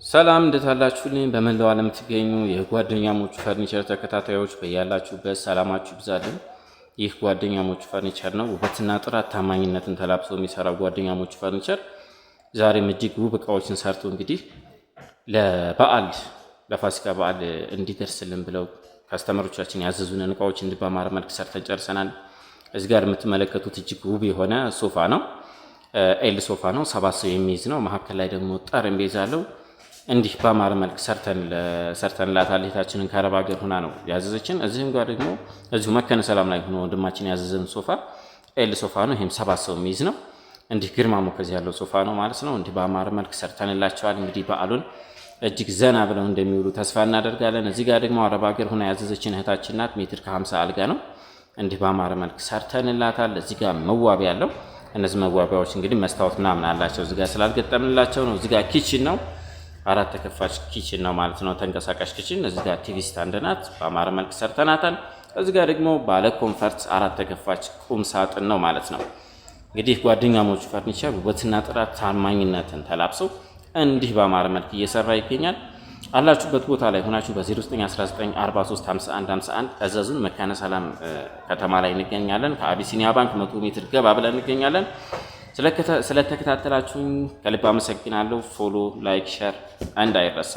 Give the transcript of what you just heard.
ሰላም እንዴት አላችሁልኝ? በመላው ዓለም የምትገኙ የጓደኛሞቹ ፈርኒቸር ተከታታዮች በያላችሁበት ሰላማችሁ ይብዛልኝ። ይህ ጓደኛሞቹ ፈርኒቸር ነው። ውበትና ጥራት ታማኝነትን ተላብሶ የሚሰራው ጓደኛሞቹ ፈርኒቸር ዛሬም እጅግ ውብ እቃዎችን ሰርቶ እንግዲህ ለበዓል ለፋሲካ በዓል እንዲደርስልን ብለው ካስተመሮቻችን ያዘዙንን እቃዎች እንዲባማረ መልክ ሰርተን ጨርሰናል። እዚህ ጋር የምትመለከቱት እጅግ ውብ የሆነ ሶፋ ነው። ኤል ሶፋ ነው። 7 ሰው የሚይዝ ነው። መሀከል ላይ ደግሞ ጠረጴዛ አለው። እንዲህ በአማረ መልክ ሰርተንላታል። እህታችንን ከአረብ ሀገር ሆና ነው ያዘዘችን። እዚህም ጋር ደግሞ እዚሁ መከነ ሰላም ላይ ሆኖ ወንድማችን ያዘዘን ሶፋ ኤል ሶፋ ነው። ይሄም 7 ሰው የሚይዝ ነው። እንዲህ ግርማ ሞገስ ያለው ሶፋ ነው ማለት ነው። እንዲህ በአማረ መልክ ሰርተንላቸዋል። እንግዲህ በዓሉን እጅግ ዘና ብለው እንደሚውሉ ተስፋ እናደርጋለን። እዚህ ጋር ደግሞ አረብ ሀገር ሆና ያዘዘችን እህታችን ናት። ሜትር ከ50 አልጋ ነው። እንዲህ በአማረ መልክ ሰርተንላታል። እዚህ ጋር መዋቢያ አለው። እነዚህ መዋቢያዎች እንግዲህ መስታወት ምናምን አላቸው። እዚህ ጋር ስላልገጠምንላቸው ነው። እዚህ ጋር ኪችን ነው። 4 ተከፋች ኪችን ነው ማለት ነው። ተንቀሳቃሽ ኪችን። እዚህ ጋር ቲቪ ስታንድ ናት። በአማረ መልክ ሰርተናታል። እዚህ ጋር ደግሞ ባለ ኮንፈርት 4 ተከፋች ቁም ሳጥን ነው ማለት ነው። እንግዲህ ጓደኛሞቹ ፈርኒቸር ውበትና ጥራት ታማኝነትን ተላብሰው እንዲህ በአማረ መልክ እየሰራ ይገኛል። አላችሁበት ቦታ ላይ ሆናችሁ በ0919435151 እዘዙን። መካነ ሰላም ከተማ ላይ እንገኛለን። ከአቢሲኒያ ባንክ 100 ሜትር ገባ ብለን እንገኛለን። ስለተከታተላችሁኝ ከልብ አመሰግናለሁ። ፎሎ፣ ላይክ፣ ሼር እንዳይረሳ።